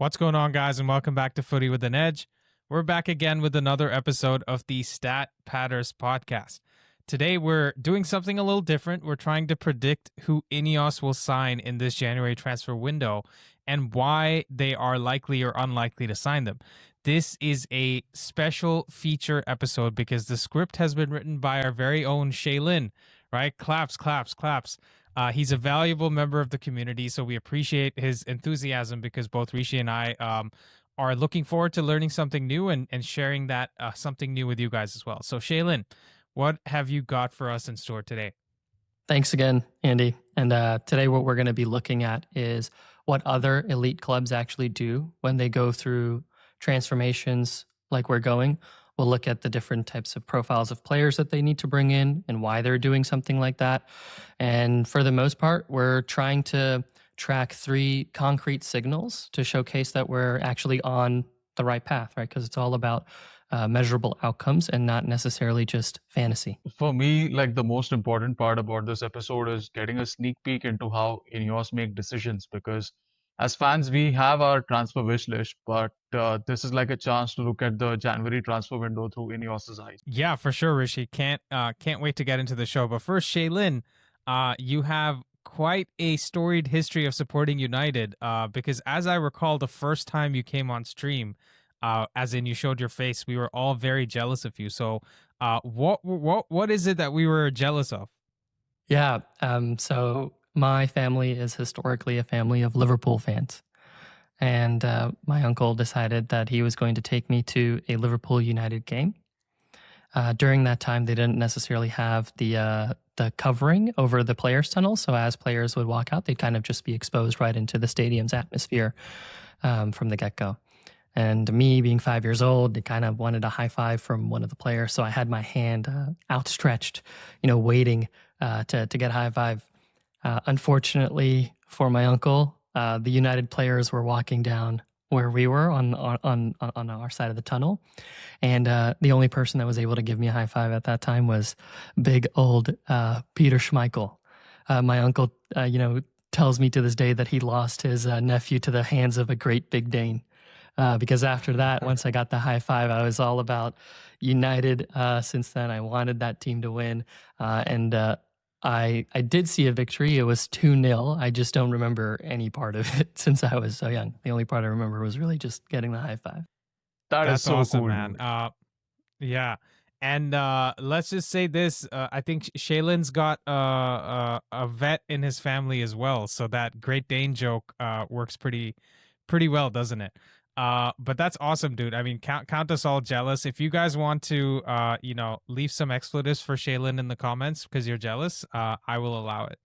What's going on, guys, and welcome back to Footy with an Edge. We're back again with another episode of the Stat Patters podcast. Today, we're doing something a little different. We're trying to predict who INEOS will sign in this January transfer window and why they are likely or unlikely to sign them. This is a special feature episode because the script has been written by our very own Shailin, right? Claps, claps, claps. He's a valuable member of the community, so we appreciate his enthusiasm because both Rishi and I are looking forward to learning something new and sharing that something new with you guys as well. So, Shailin, what have you got for us in store today? Thanks again, Andy. And today what we're going to be looking at is what other elite clubs actually do when they go through transformations like we're going. We'll look at the different types of profiles of players that they need to bring in and why they're doing something like that. And for the most part, we're trying to track 3 concrete signals to showcase that we're actually on the right path, right? Because it's all about measurable outcomes and not necessarily just fantasy. For me, like the most important part about this episode is getting a sneak peek into how INEOS make decisions because as fans, we have our transfer wish list, but this is like a chance to look at the January transfer window through INEOS's eyes. Yeah, for sure, Rishi. Can't wait to get into the show. But first, Shailin, you have quite a storied history of supporting United because as I recall, the first time you came on stream, as in you showed your face, we were all very jealous of you. So what is it that we were jealous of? Yeah, so my family is historically a family of Liverpool fans. And my uncle decided that he was going to take me to a Liverpool United game. During that time, they didn't necessarily have the covering over the players' tunnel. So as players would walk out, they'd kind of just be exposed right into the stadium's atmosphere from the get-go. And me being 5 years old, they kind of wanted a high five from one of the players. So I had my hand outstretched, waiting to get a high five. Unfortunately for my uncle, the United players were walking down where we were on our side of the tunnel. And the only person that was able to give me a high five at that time was big old Peter Schmeichel. My uncle, tells me to this day that he lost his nephew to the hands of a great big Dane. Because after that, once I got the high five, I was all about United. Since then, I wanted that team to win. And I did see a victory. It was 2-0. I just don't remember any part of it since I was so young. The only part I remember was really just getting the high five. That's so awesome, cool, man. dude. Yeah. And let's just say this: I think Shailin's got a vet in his family as well, so that Great Dane joke works pretty well, doesn't it? But that's awesome, dude. I mean, count us all jealous. If you guys want to, leave some expletives for Shailin in the comments because you're jealous, I will allow it.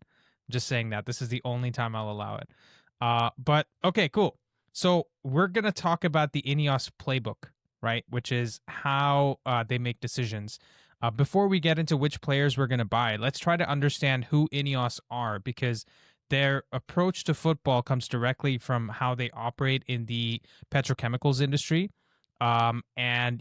Just saying that this is the only time I'll allow it. But okay, cool. So we're gonna talk about the INEOS playbook, right? Which is how they make decisions. Before we get into which players we're gonna buy, let's try to understand who INEOS are because their approach to football comes directly from how they operate in the petrochemicals industry. And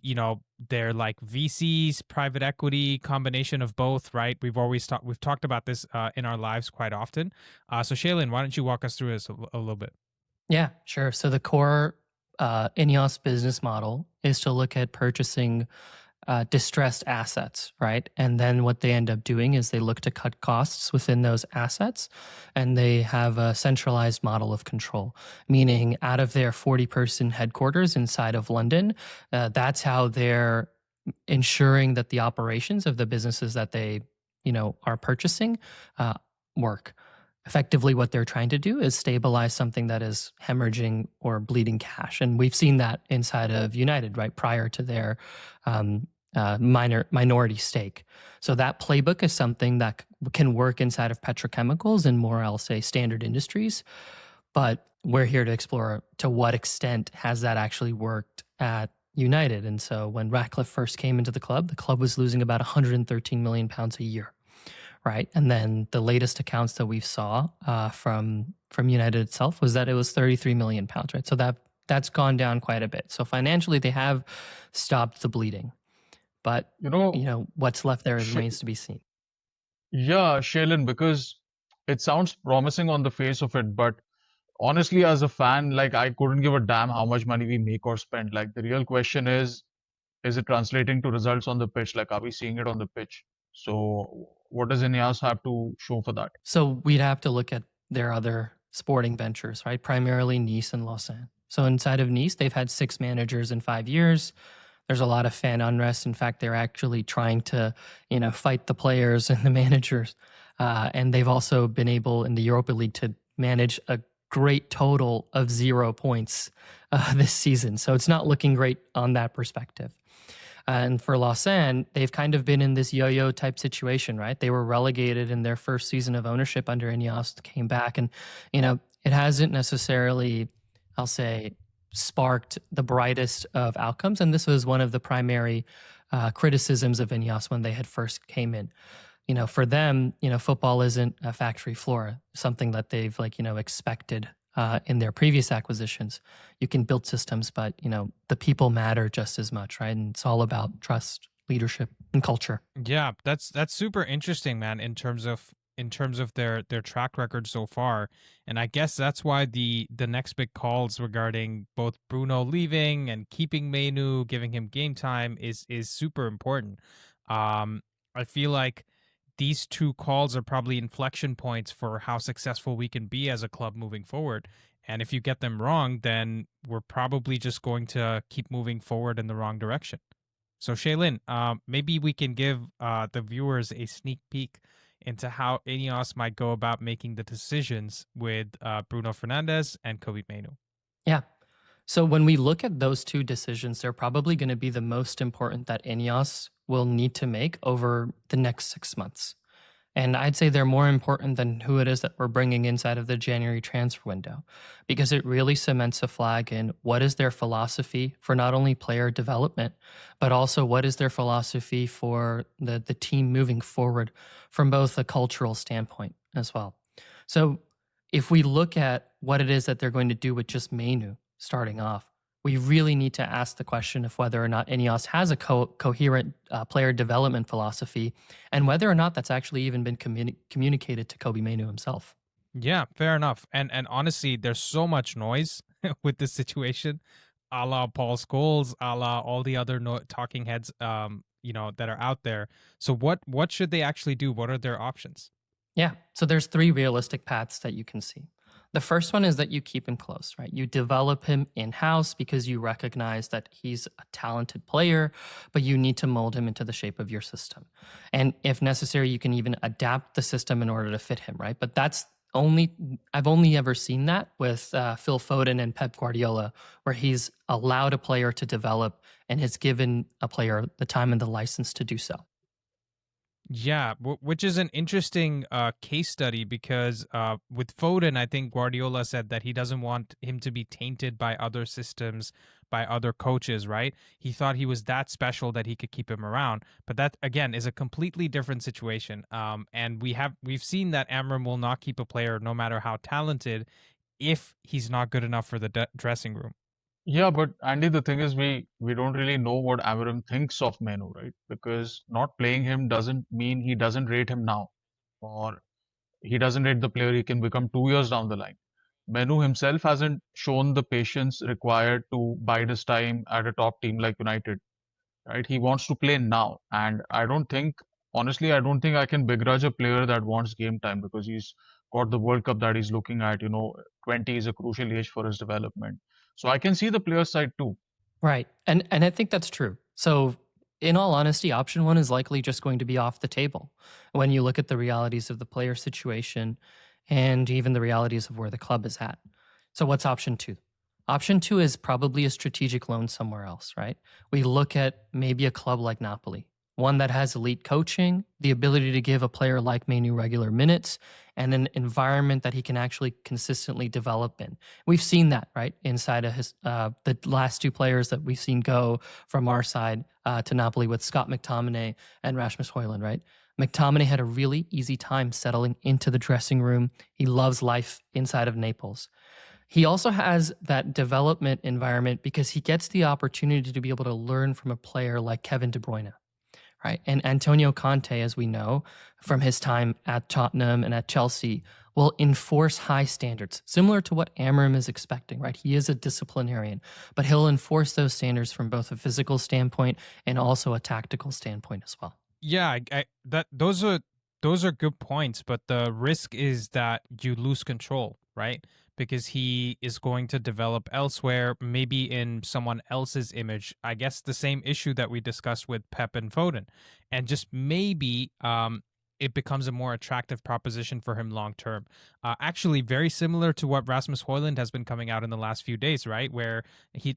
they're like VCs, private equity, combination of both, right? We've talked about this in our lives quite often. So Shailin, why don't you walk us through this a little bit? Yeah, sure. So the core INEOS business model is to look at purchasing distressed assets, right? And then what they end up doing is they look to cut costs within those assets, and they have a centralized model of control, meaning out of their 40-person headquarters inside of London, that's how they're ensuring that the operations of the businesses that they, are purchasing work. Effectively, what they're trying to do is stabilize something that is hemorrhaging or bleeding cash. And we've seen that inside of United, right, prior to their minority stake. So that playbook is something that can work inside of petrochemicals and more, I'll say, standard industries. But we're here to explore to what extent has that actually worked at United. And so when Ratcliffe first came into the club was losing about 113 million pounds a year. Right. And then the latest accounts that we saw from United itself was that it was 33 million pounds. Right. So that's gone down quite a bit. So financially, they have stopped the bleeding. But, what's left there remains to be seen. Yeah, Shailin, because it sounds promising on the face of it, but honestly, as a fan, like I couldn't give a damn how much money we make or spend. Like the real question is it translating to results on the pitch? Like, are we seeing it on the pitch? So, what does INEOS have to show for that? So we'd have to look at their other sporting ventures, right? Primarily Nice and Lausanne. So inside of Nice, they've had 6 managers in 5 years. There's a lot of fan unrest. In fact, they're actually trying to, fight the players and the managers. And they've also been able in the Europa League to manage a great total of 0 points this season. So it's not looking great on that perspective. And for Lausanne, they've kind of been in this yo-yo type situation, right? They were relegated in their first season of ownership under INEOS, came back, and it hasn't necessarily, I'll say, sparked the brightest of outcomes. And this was one of the primary criticisms of INEOS when they had first came in. For them, football isn't a factory floor, something that they've expected in their previous acquisitions. You can build systems, but the people matter just as much, right? And it's all about trust, leadership, and culture. Yeah, that's super interesting, man, in terms of their track record so far. And I guess that's why the next big calls regarding both Bruno leaving and keeping Mainoo, giving him game time is super important. I feel like these two calls are probably inflection points for how successful we can be as a club moving forward. And if you get them wrong, then we're probably just going to keep moving forward in the wrong direction. So Shailin, maybe we can give the viewers a sneak peek into how INEOS might go about making the decisions with Bruno Fernandes and Kobbie Mainoo. Yeah. So when we look at those two decisions, they're probably going to be the most important that INEOS will need to make over the next 6 months. And I'd say they're more important than who it is that we're bringing inside of the January transfer window, because it really cements a flag in what is their philosophy for not only player development, but also what is their philosophy for the team moving forward from both a cultural standpoint as well. So if we look at what it is that they're going to do with just Mainoo starting off, we really need to ask the question of whether or not INEOS has a coherent player development philosophy, and whether or not that's actually even been communicated to Kobbie Mainoo himself. Yeah, fair enough. And honestly, there's so much noise with this situation, a la Paul Scholes, a la all the other talking heads, that are out there. So what should they actually do? What are their options? Yeah, so there's 3 realistic paths that you can see. The first one is that you keep him close, right? You develop him in-house because you recognize that he's a talented player, but you need to mold him into the shape of your system. And if necessary, you can even adapt the system in order to fit him, right? But I've only ever seen that with Phil Foden and Pep Guardiola, where he's allowed a player to develop and has given a player the time and the license to do so. Yeah, which is an interesting case study because with Foden, I think Guardiola said that he doesn't want him to be tainted by other systems, by other coaches, right? He thought he was that special that he could keep him around. But that, again, is a completely different situation. And we've seen that Amorim will not keep a player, no matter how talented, if he's not good enough for the dressing room. Yeah, but Andy, the thing is, we don't really know what Amorim thinks of Mainoo, right? Because not playing him doesn't mean he doesn't rate him now, or he doesn't rate the player he can become 2 years down the line. Mainoo himself hasn't shown the patience required to bide his time at a top team like United, right? He wants to play now, and honestly, I don't think I can begrudge a player that wants game time because he's got the World Cup that he's looking at. 20 is a crucial age for his development. So I can see the player side too. Right. And I think that's true. So in all honesty, option 1 is likely just going to be off the table when you look at the realities of the player situation and even the realities of where the club is at. So what's option 2? Option 2 is probably a strategic loan somewhere else, right? We look at maybe a club like Napoli, one that has elite coaching, the ability to give a player like Mainoo regular minutes, and an environment that he can actually consistently develop in. We've seen that, right, inside of the last 2 players that we've seen go from our side to Napoli with Scott McTominay and Rasmus Højlund, right? McTominay had a really easy time settling into the dressing room. He loves life inside of Naples. He also has that development environment because he gets the opportunity to be able to learn from a player like Kevin De Bruyne. Right. And Antonio Conte, as we know from his time at Tottenham and at Chelsea, will enforce high standards, similar to what Amorim is expecting, right? He is a disciplinarian, but he'll enforce those standards from both a physical standpoint and also a tactical standpoint as well. Yeah, those are good points, but the risk is that you lose control, right? Because he is going to develop elsewhere, maybe in someone else's image. I guess the same issue that we discussed with Pep and Foden, and just maybe it becomes a more attractive proposition for him long term. Actually, very similar to what Rasmus Højlund has been coming out in the last few days, right? Where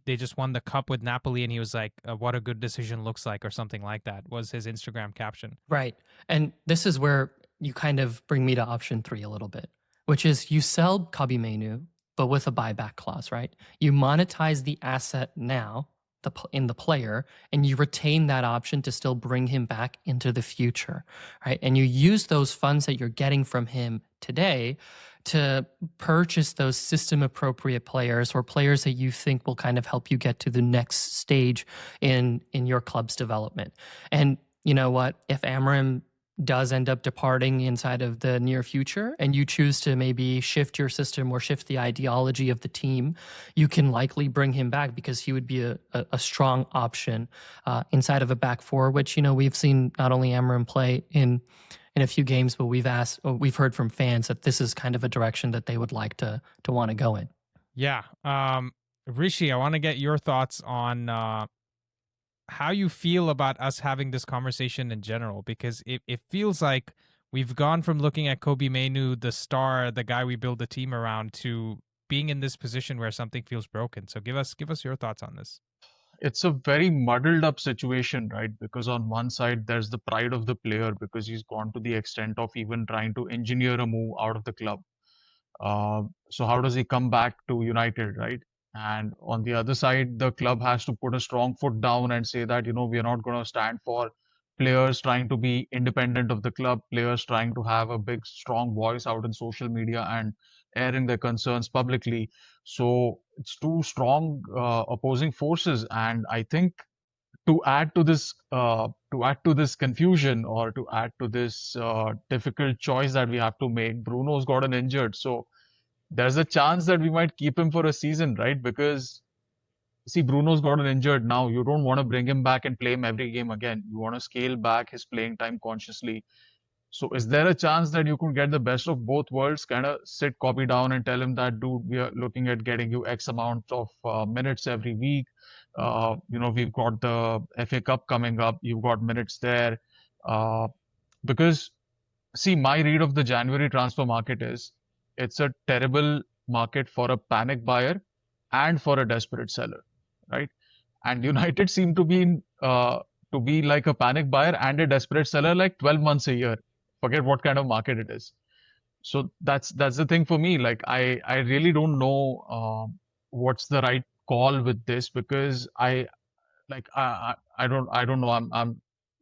they just won the cup with Napoli, and he was like, "What a good decision looks like," or something like that. Was his Instagram caption? Right. And this is where you kind of bring me to option 3 a little bit, which is you sell Kobbie Mainoo, but with a buyback clause, right? You monetize the asset now in the player, and you retain that option to still bring him back into the future, right? And you use those funds that you're getting from him today to purchase those system appropriate players or players that you think will kind of help you get to the next stage in your club's development. And you know what? If Amorim does end up departing inside of the near future and you choose to maybe shift your system or shift the ideology of the team, you can likely bring him back because he would be a strong option inside of a back four, which, you know, we've seen not only Amorim play in a few games, but we've heard from fans that this is kind of a direction that they would like to want to go in. Yeah. Rishi, I want to get your thoughts on how you feel about us having this conversation in general, because it feels like we've gone from looking at Kobbie Mainoo, the star, the guy we build the team around, to being in this position where something feels broken. So give us your thoughts on this. It's a very muddled up situation, right? Because on one side, there's the pride of the player because he's gone to the extent of even trying to engineer a move out of the club. So how does he come back to United, right? And on the other side, the club has to put a strong foot down and say that, we are not going to stand for players trying to be independent of the club, players trying to have a big, strong voice out in social media and airing their concerns publicly. So it's two strong opposing forces. And I think to add to this confusion, or to add to this difficult choice that we have to make, Bruno's gotten injured. So there's a chance that we might keep him for a season, right? Because see, Bruno's gotten injured now. You don't want to bring him back and play him every game again. You want to scale back his playing time consciously. So is there a chance that you could get the best of both worlds, kind of sit Kobbie down and tell him that, dude, we are looking at getting you X amount of minutes every week. We've got the FA Cup coming up. You've got minutes there. Because, see, my read of the January transfer market is it's a terrible market for a panic buyer and for a desperate seller, right? And United seem to be like a panic buyer and a desperate seller like 12 months a year. Forget what kind of market it is. So that's the thing for me. Like I really don't know what's the right call with this, because I don't know. I'm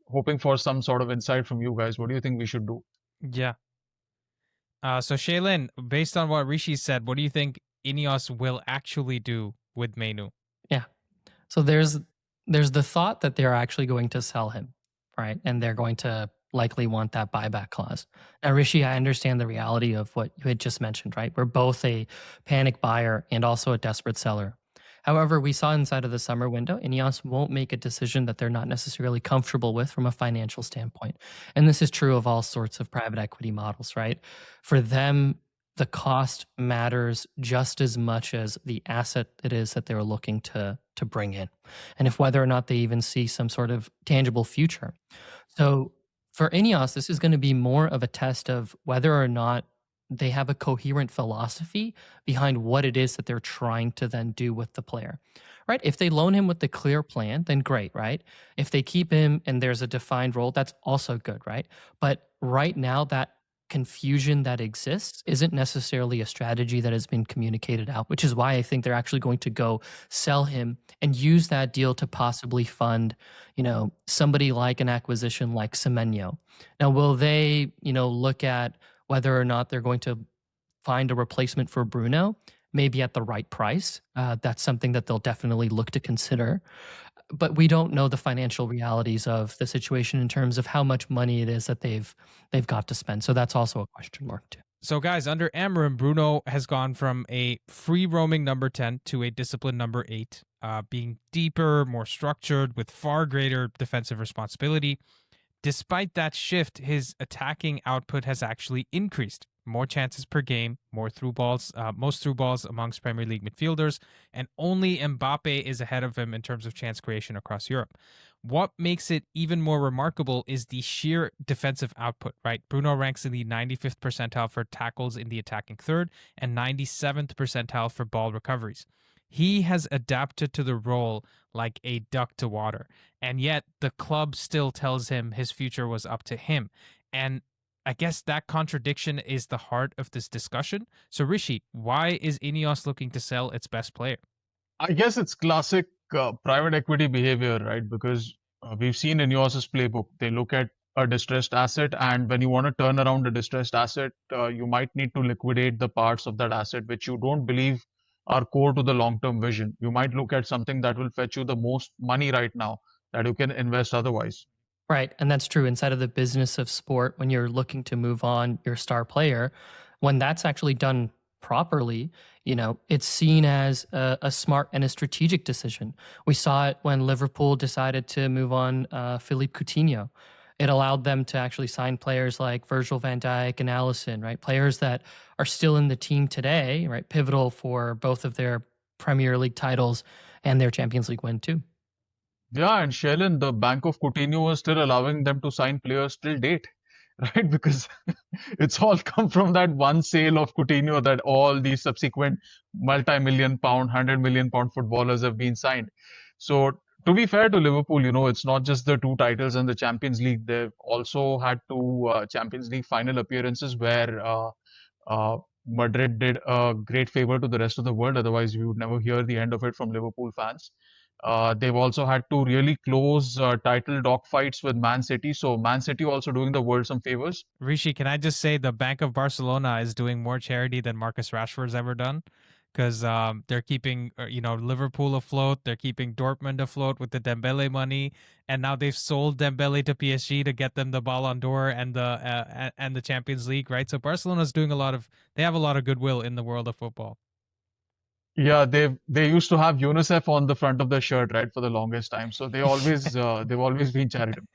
hoping for some sort of insight from you guys. What do you think we should do? Yeah. So Shailin, based on what Rishi said, what do you think INEOS will actually do with Mainoo? Yeah. So there's the thought that they're actually going to sell him, right? And they're going to likely want that buyback clause. Now, Rishi, I understand the reality of what you had just mentioned, right? We're both a panic buyer and also a desperate seller. However, we saw inside of the summer window, INEOS won't make a decision that they're not necessarily comfortable with from a financial standpoint. And this is true of all sorts of private equity models, right? For them, the cost matters just as much as the asset it is that they're looking to bring in, and if whether or not they even see some sort of tangible future. So for INEOS, this is going to be more of a test of whether or not they have a coherent philosophy behind what it is that they're trying to then do with the player, right? If they loan him with the clear plan, then great, right? If they keep him and there's a defined role, that's also good, right? But right now, that confusion that exists isn't necessarily a strategy that has been communicated out, which is why I think they're actually going to go sell him and use that deal to possibly fund, somebody like an acquisition like Semenyo. Now, will they, look at whether or not they're going to find a replacement for Bruno, maybe at the right price? That's something that they'll definitely look to consider. But we don't know the financial realities of the situation in terms of how much money it is that they've got to spend. So that's also a question mark too. So, guys, under Amorim, Bruno has gone from a free roaming number 10 to a disciplined number 8, being deeper, more structured, with far greater defensive responsibility. Despite that shift, his attacking output has actually increased. More chances per game, most through balls amongst Premier League midfielders, and only Mbappe is ahead of him in terms of chance creation across Europe. What makes it even more remarkable is the sheer defensive output, right? Bruno ranks in the 95th percentile for tackles in the attacking third and 97th percentile for ball recoveries. He has adapted to the role like a duck to water, and yet the club still tells him his future was up to him. And I guess that contradiction is the heart of this discussion. So, Rishi, why is INEOS looking to sell its best player? I guess it's classic private equity behavior, right? Because we've seen in INEOS's playbook, they look at a distressed asset, and when you want to turn around a distressed asset, you might need to liquidate the parts of that asset which you don't believe are core to the long-term vision. You might look at something that will fetch you the most money right now that you can invest otherwise. Right. And that's true inside of the business of sport when you're looking to move on your star player. When that's actually done properly, it's seen as a smart and a strategic decision. We saw it when Liverpool decided to move on Philippe Coutinho. It allowed them to actually sign players like Virgil van Dijk and Alisson, right? Players that are still in the team today, right? Pivotal for both of their Premier League titles and their Champions League win too. Yeah, and Shailin, the Bank of Coutinho was still allowing them to sign players till date, right? Because it's all come from that one sale of Coutinho that all these subsequent multi-million pound, 100 million pound footballers have been signed. So to be fair to Liverpool, it's not just the two titles and the Champions League. They've also had two Champions League final appearances where uh, Madrid did a great favor to the rest of the world. Otherwise, we would never hear the end of it from Liverpool fans. They've also had two really close title dogfights with Man City. So Man City also doing the world some favors. Rishi, can I just say the Bank of Barcelona is doing more charity than Marcus Rashford's ever done? Because they're keeping, Liverpool afloat. They're keeping Dortmund afloat with the Dembele money, and now they've sold Dembele to PSG to get them the Ballon d'Or and the Champions League, right? So Barcelona's doing they have a lot of goodwill in the world of football. Yeah, they used to have UNICEF on the front of their shirt, right, for the longest time. So they've always been charitable.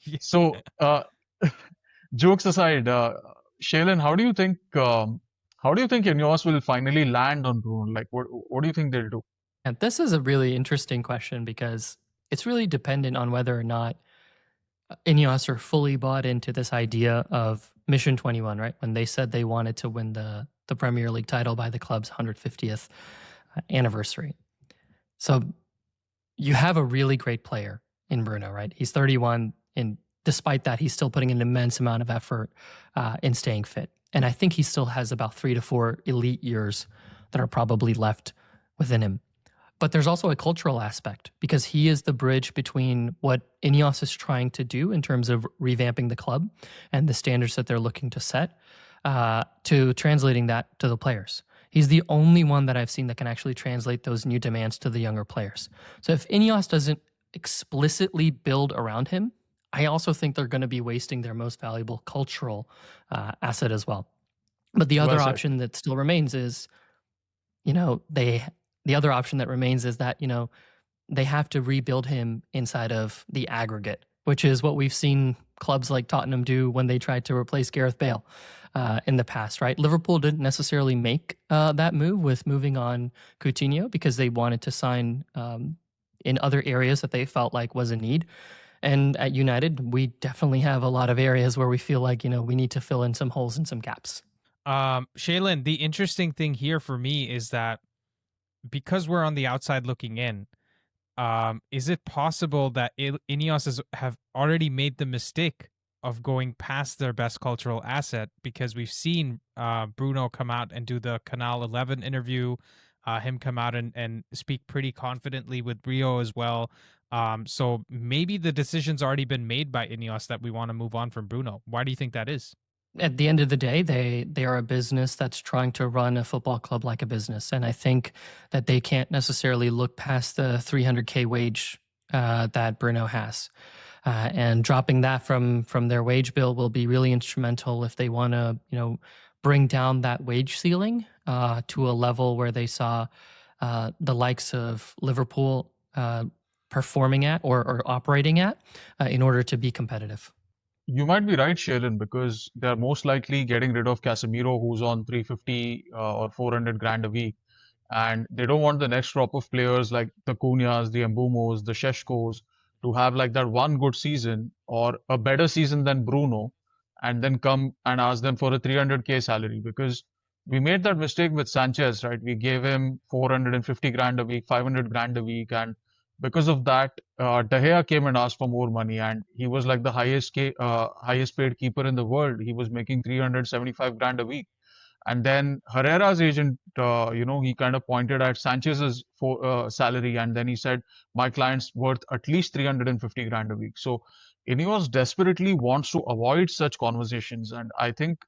Yeah. So jokes aside, Shailin, how do you think INEOS will finally land on Bruno? Like, what do you think they'll do? And this is a really interesting question because it's really dependent on whether or not INEOS are fully bought into this idea of Mission 21, right? When they said they wanted to win the Premier League title by the club's 150th anniversary. So you have a really great player in Bruno, right? He's 31, and despite that, he's still putting an immense amount of effort in staying fit. And I think he still has about 3 to 4 elite years that are probably left within him. But there's also a cultural aspect because he is the bridge between what INEOS is trying to do in terms of revamping the club and the standards that they're looking to set to translating that to the players. He's the only one that I've seen that can actually translate those new demands to the younger players. So if INEOS doesn't explicitly build around him, I also think they're going to be wasting their most valuable cultural asset as well. But the other option that still remains is, the other option that remains is that, they have to rebuild him inside of the aggregate, which is what we've seen clubs like Tottenham do when they tried to replace Gareth Bale in the past, right? Liverpool didn't necessarily make that move with moving on Coutinho because they wanted to sign in other areas that they felt like was a need. And at United, we definitely have a lot of areas where we feel like, we need to fill in some holes and some gaps. Shailin, the interesting thing here for me is that because we're on the outside looking in, is it possible that INEOS have already made the mistake of going past their best cultural asset? Because we've seen Bruno come out and do the Canal 11 interview, him come out and speak pretty confidently with Rio as well. So maybe the decision's already been made by INEOS that we want to move on from Bruno. Why do you think that is? At the end of the day, they are a business that's trying to run a football club like a business. And I think that they can't necessarily look past the 300K wage that Bruno has. And dropping that from their wage bill will be really instrumental if they want to, bring down that wage ceiling to a level where they saw the likes of Liverpool performing at or operating at in order to be competitive. You might be right, Shailin, because they're most likely getting rid of Casemiro, who's on 350 or 400 grand a week. And they don't want the next crop of players like the Cunhas, the Mbumos, the Sheshkos to have like that one good season or a better season than Bruno and then come and ask them for a 300k salary because we made that mistake with Sanchez, right? We gave him 450 grand a week, 500 grand a week, and because of that, De Gea came and asked for more money, and he was like the highest paid keeper in the world. He was making 375 grand a week. And then Herrera's agent, he kind of pointed at Sanchez's salary, and then he said, "My client's worth at least 350 grand a week." So Ineos desperately wants to avoid such conversations, and I think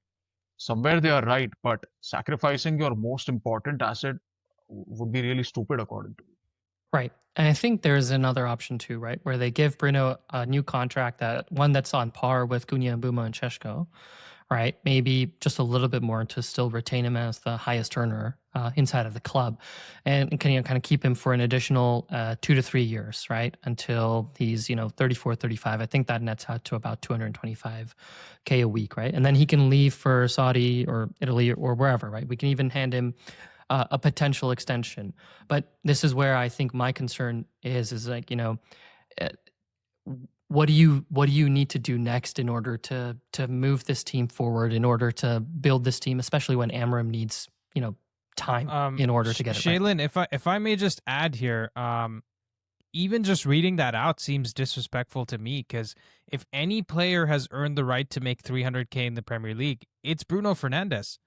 somewhere they are right. But sacrificing your most important asset would be really stupid, according to me. Right. And I think there's another option too, right? Where they give Bruno a new contract, one that's on par with Cunha, Mbuma, and Sheshko, right? Maybe just a little bit more to still retain him as the highest earner inside of the club, and can kind of keep him for an additional 2 to 3 years, right? Until he's 34, 35. I think that nets out to about 225k a week, right? And then he can leave for Saudi or Italy or wherever, right? We can even hand him a potential extension. But this is where I think my concern is like, what do you need to do next in order to move this team forward, in order to build this team, especially when Amorim needs, time in order to get it right. Shailin, if I may just add here, even just reading that out seems disrespectful to me, because if any player has earned the right to make 300k in the Premier League, it's Bruno Fernandes.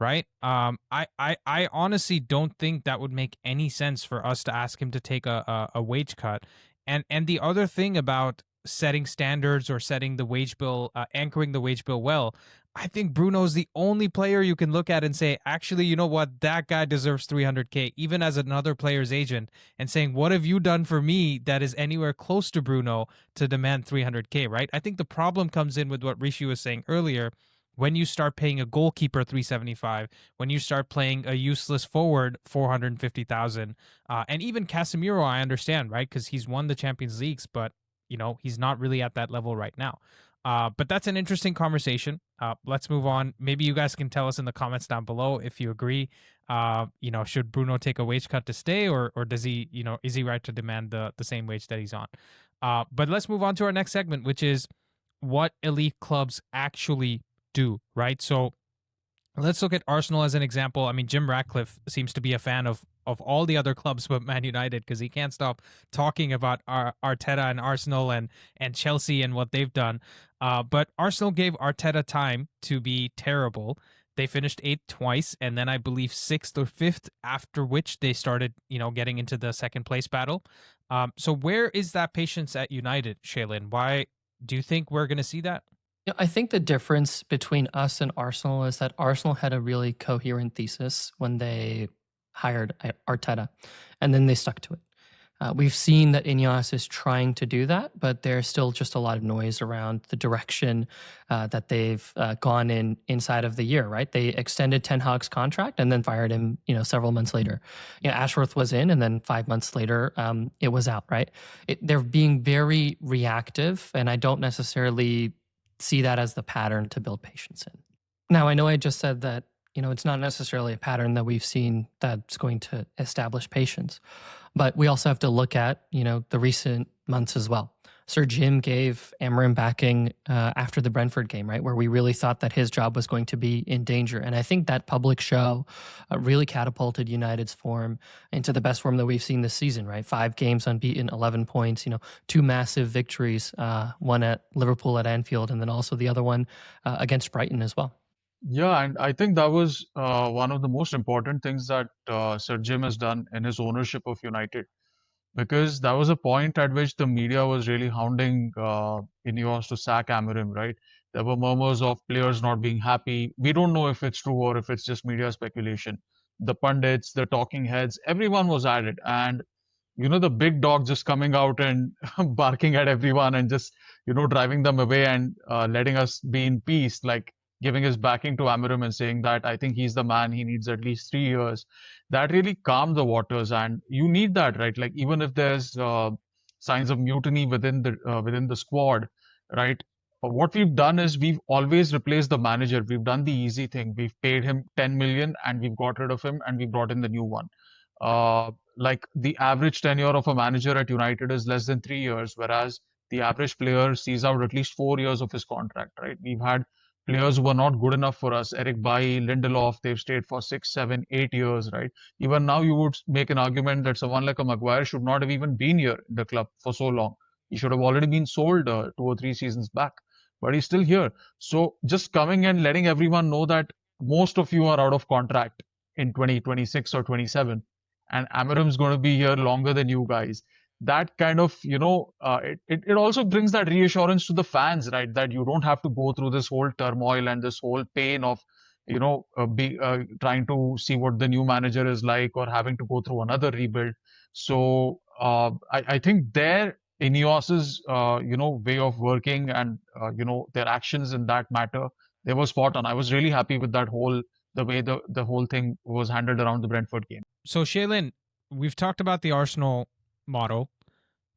Right? I honestly don't think that would make any sense for us to ask him to take a wage cut. And the other thing about setting standards or setting the wage bill, anchoring the wage bill well, I think Bruno's the only player you can look at and say, actually, you know what, that guy deserves 300k, even as another player's agent, and saying, what have you done for me that is anywhere close to Bruno to demand 300k, right? I think the problem comes in with what Rishi was saying earlier. When you start paying a goalkeeper 375, when you start playing a useless forward 450,000, and even Casemiro, I understand, right? Because he's won the Champions Leagues, but he's not really at that level right now. But that's an interesting conversation. Let's move on. Maybe you guys can tell us in the comments down below if you agree. Should Bruno take a wage cut to stay, or does he, is he right to demand the same wage that he's on? But let's move on to our next segment, which is what elite clubs actually do, right? So let's look at Arsenal as an example. I mean, Jim Ratcliffe seems to be a fan of all the other clubs but Man United, because he can't stop talking about Arteta and Arsenal and Chelsea and what they've done. But Arsenal gave Arteta time to be terrible. They finished 8th twice, and then I believe 6th or 5th, after which they started, getting into the second place battle. So where is that patience at United, Shailin? Why do you think we're going to see that? I think the difference between us and Arsenal is that Arsenal had a really coherent thesis when they hired Arteta, and then they stuck to it. We've seen that INEOS is trying to do that, but there's still just a lot of noise around the direction that they've gone inside of the year, right? They extended Ten Hag's contract and then fired him, several months later. Ashworth was in, and then 5 months later, it was out, right? They're being very reactive, and I don't necessarily see that as the pattern to build patience in. Now, I know I just said that, it's not necessarily a pattern that we've seen that's going to establish patience, but we also have to look at, the recent months as well. Sir Jim gave Amorim backing after the Brentford game, right, where we really thought that his job was going to be in danger. And I think that public show really catapulted United's form into the best form that we've seen this season, right? 5 games unbeaten, 11 points, 2 massive victories, one at Liverpool at Anfield, and then also the other one against Brighton as well. Yeah, and I think that was one of the most important things that Sir Jim has done in his ownership of United, because that was a point at which the media was really hounding Ineos to sack Amorim, right? There were murmurs of players not being happy. We don't know if it's true or if it's just media speculation. The pundits, the talking heads, everyone was at it. And the big dog just coming out and barking at everyone and just, driving them away and letting us be in peace, like giving his backing to Amorim and saying that I think he's the man, he needs at least 3 years. That really calmed the waters, and you need that, right? Like even if there's signs of mutiny within the squad, right? What we've done is we've always replaced the manager. We've done the easy thing. We've paid him 10 million and we've got rid of him and we brought in the new one. Like the average tenure of a manager at United is less than 3 years, whereas the average player sees out at least 4 years of his contract, right? We've had players who were not good enough for us. Eric Bailly, Lindelof, they've stayed for 6, 7, 8 years, right? Even now, you would make an argument that someone like a Maguire should not have even been here in the club for so long. He should have already been sold 2 or 3 seasons back, but he's still here. So just coming and letting everyone know that most of you are out of contract in 2026 or 27, and Amorim's going to be here longer than you guys. That kind of, it also brings that reassurance to the fans, right? That you don't have to go through this whole turmoil and this whole pain of, trying to see what the new manager is like or having to go through another rebuild. So I think their INEOS's, way of working and, their actions in that matter, they were spot on. I was really happy with the way the whole thing was handled around the Brentford game. So Shailin, we've talked about the Arsenal model.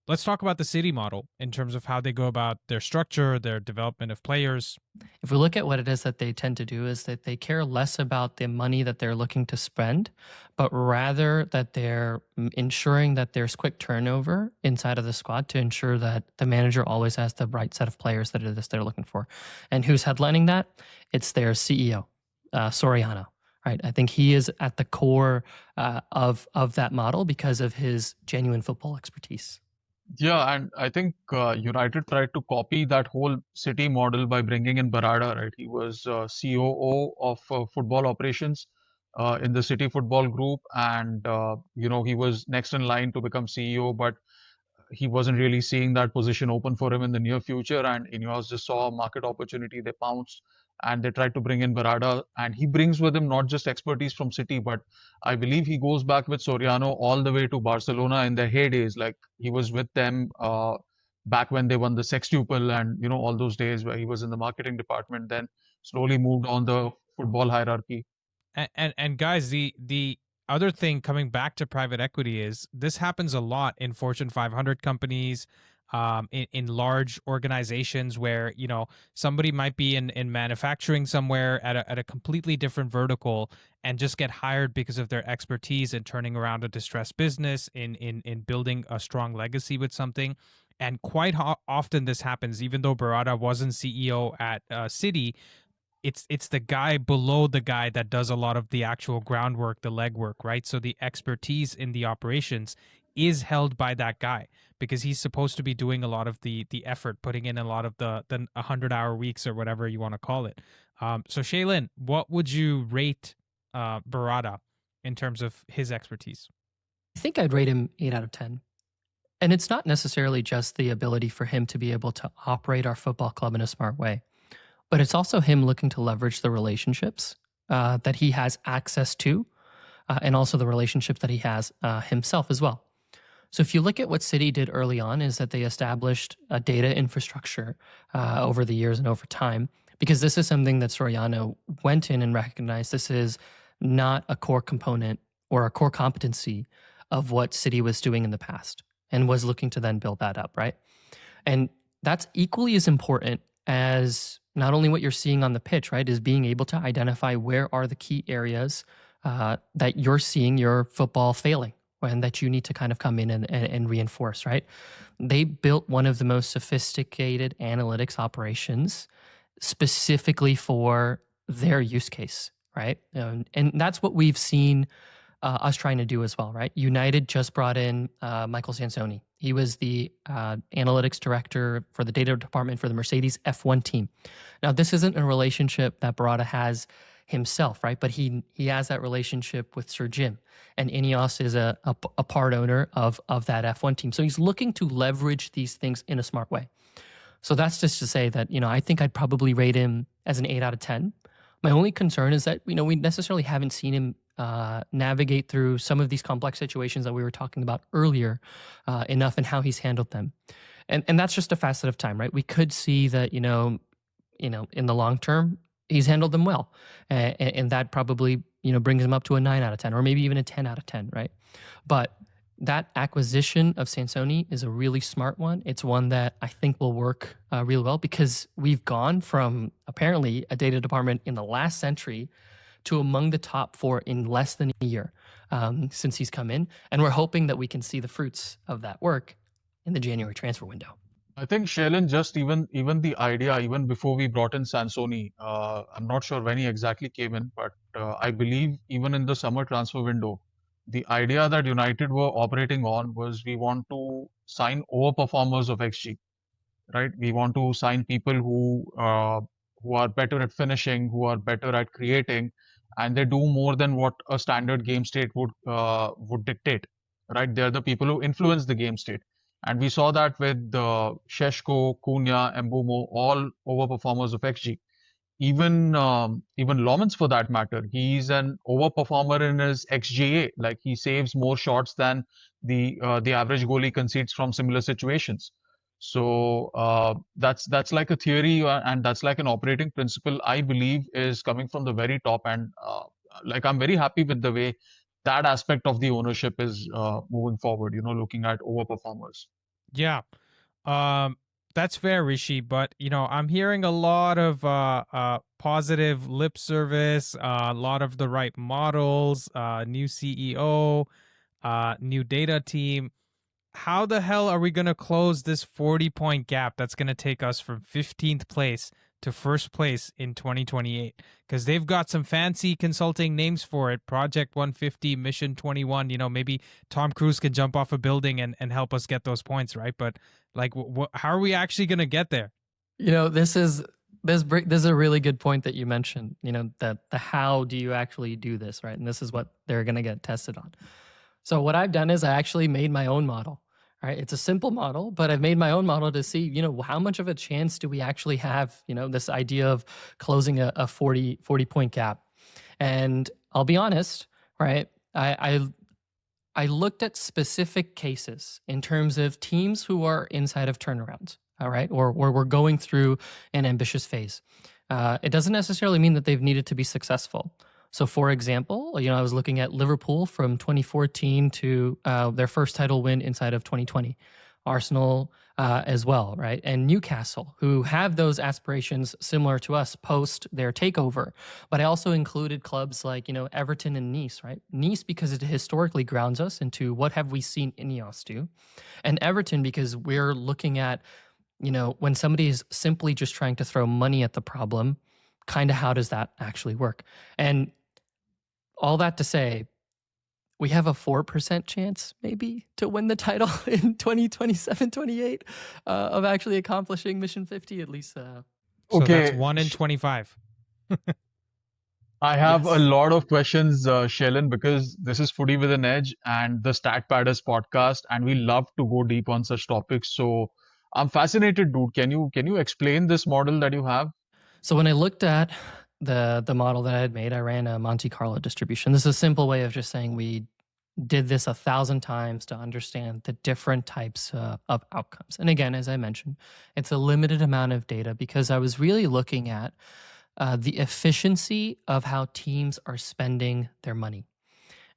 Let's talk about the City model in terms of how they go about their structure, their development of players. If we look at what it is that they tend to do, is that they care less about the money that they're looking to spend, but rather that they're ensuring that there's quick turnover inside of the squad to ensure that the manager always has the right set of players that it is they're looking for. And who's headlining that? It's their CEO, Soriano. Right, I think he is at the core of that model because of his genuine football expertise. Yeah, and I think United tried to copy that whole City model by bringing in Barada, right? He was COO of football operations in the City Football Group, and he was next in line to become CEO, but he wasn't really seeing that position open for him in the near future. And INEOS just saw a market opportunity. They pounced and they tried to bring in Barada. And he brings with him not just expertise from City, but I believe he goes back with Soriano all the way to Barcelona in their heydays. Like he was with them back when they won the sextuple and, all those days where he was in the marketing department, then slowly moved on the football hierarchy. And guys, the other thing coming back to private equity is this happens a lot in Fortune 500 companies, in large organizations where somebody might be in manufacturing somewhere at a completely different vertical and just get hired because of their expertise in turning around a distressed business, in building a strong legacy with something. And quite often this happens, even though Barada wasn't CEO at City. It's the guy below the guy that does a lot of the actual groundwork, the legwork, right? So the expertise in the operations is held by that guy because he's supposed to be doing a lot of the effort, putting in a lot of the 100-hour weeks or whatever you want to call it. So Shailin, what would you rate Barada in terms of his expertise? I think I'd rate him 8 out of 10. And it's not necessarily just the ability for him to be able to operate our football club in a smart way, but it's also him looking to leverage the relationships that he has access to, and also the relationships that he has himself as well. So if you look at what City did early on, is that they established a data infrastructure over the years and over time, because this is something that Soriano went in and recognized this is not a core component or a core competency of what City was doing in the past, and was looking to then build that up, right? And that's equally as important as not only what you're seeing on the pitch, right, is being able to identify where are the key areas that you're seeing your football failing and that you need to kind of come in and reinforce, right? They built one of the most sophisticated analytics operations specifically for their use case, right? And that's what we've seen us trying to do as well, right? United just brought in Michael Sansoni. He was the analytics director for the data department for the Mercedes F1 team. Now, this isn't a relationship that Barada has himself, right? But he has that relationship with Sir Jim, and INEOS is a part owner of that F1 team. So he's looking to leverage these things in a smart way. So that's just to say that, I think I'd probably rate him as an 8 out of 10. My only concern is that, we necessarily haven't seen him navigate through some of these complex situations that we were talking about earlier enough, and how he's handled them. And that's just a facet of time, right? We could see that, in the long term, he's handled them well. And that probably, brings him up to a 9 out of 10, or maybe even a 10 out of 10, right? But that acquisition of Sansoni is a really smart one. It's one that I think will work really well, because we've gone from apparently a data department in the last century to among the top 4 in less than a year since he's come in. And we're hoping that we can see the fruits of that work in the January transfer window. I think Shailin, just even the idea, even before we brought in Sansoni, I'm not sure when he exactly came in, but I believe even in the summer transfer window, the idea that United were operating on was we want to sign overperformers of XG, right? We want to sign people who are better at finishing, who are better at creating, and they do more than what a standard game state would dictate, right? They're the people who influence the game state. And we saw that with Sheshko, Cunha, Mbumo, all overperformers of XG. Even Lomans, for that matter, he's an overperformer in his XGA. Like, he saves more shots than the average goalie concedes from similar situations. So that's like a theory, and that's like an operating principle, I believe, is coming from the very top. And like, I'm very happy with the way that aspect of the ownership is moving forward, looking at overperformers. Yeah. That's fair, Rishi, but I'm hearing a lot of positive lip service, a lot of the right models, new CEO, new data team. How the hell are we going to close this 40-point gap that's going to take us from 15th place to first place in 2028? Because they've got some fancy consulting names for it. Project 150, Mission 21. Maybe Tom Cruise can jump off a building and help us get those points, right? But like, how are we actually going to get there? This is a really good point that you mentioned, that the how do you actually do this, right? And this is what they're going to get tested on. So what I've done is I actually made my own model. Right? It's a simple model, but I've made my own model to see, how much of a chance do we actually have, this idea of closing a 40 point gap. And I'll be honest, right? I looked at specific cases in terms of teams who are inside of turnarounds, all right, or we're going through an ambitious phase. It doesn't necessarily mean that they've needed to be successful. So, for example, I was looking at Liverpool from 2014 to their first title win inside of 2020. Arsenal as well, right? And Newcastle, who have those aspirations similar to us post their takeover. But I also included clubs like, Everton and Nice, right? Nice, because it historically grounds us into what have we seen INEOS do. And Everton, because we're looking at, when somebody is simply just trying to throw money at the problem, kind of how does that actually work? And all that to say, we have a 4% chance maybe to win the title in 2027-28 of actually accomplishing Mission 50, at least. So Okay. that's 1 in 25. I have Yes. a lot of questions, Shailin, because this is Footy with an Edge and the Stat Padders podcast, and we love to go deep on such topics. So I'm fascinated, dude. Can you explain this model that you have? So when I looked at the model that I had made, I ran a Monte Carlo distribution. This is a simple way of just saying we did this 1,000 times to understand the different types of outcomes. And again, as I mentioned, it's a limited amount of data because I was really looking at the efficiency of how teams are spending their money.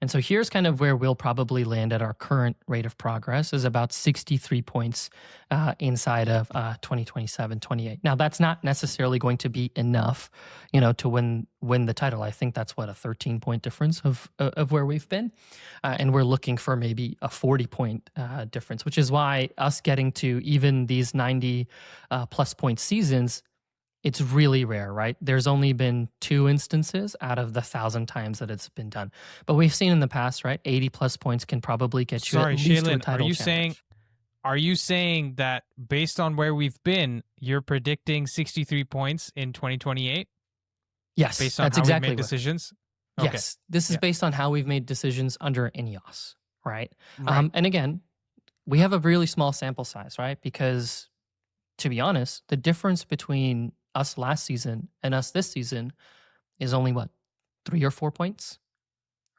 And so here's kind of where we'll probably land at our current rate of progress is about 63 points inside of 2027-28. Now, that's not necessarily going to be enough, to win the title. I think that's what, a 13-point difference of where we've been. And we're looking for maybe a 40-point difference, which is why us getting to even these 90 plus point seasons, it's really rare, right? There's only been 2 instances out of the 1,000 times that it's been done. But we've seen in the past, right? 80 plus points can probably get you at least to a Shailin, title challenge. Are you saying that based on where we've been, you're predicting 63 points in 2028? Yes, Based on that's how exactly we've made decisions? Okay. Okay. Yes, this is based on how we've made decisions under INEOS, right? Right. And again, we have a really small sample size, right? Because to be honest, the difference between us last season and us this season is only what, 3 or 4 points,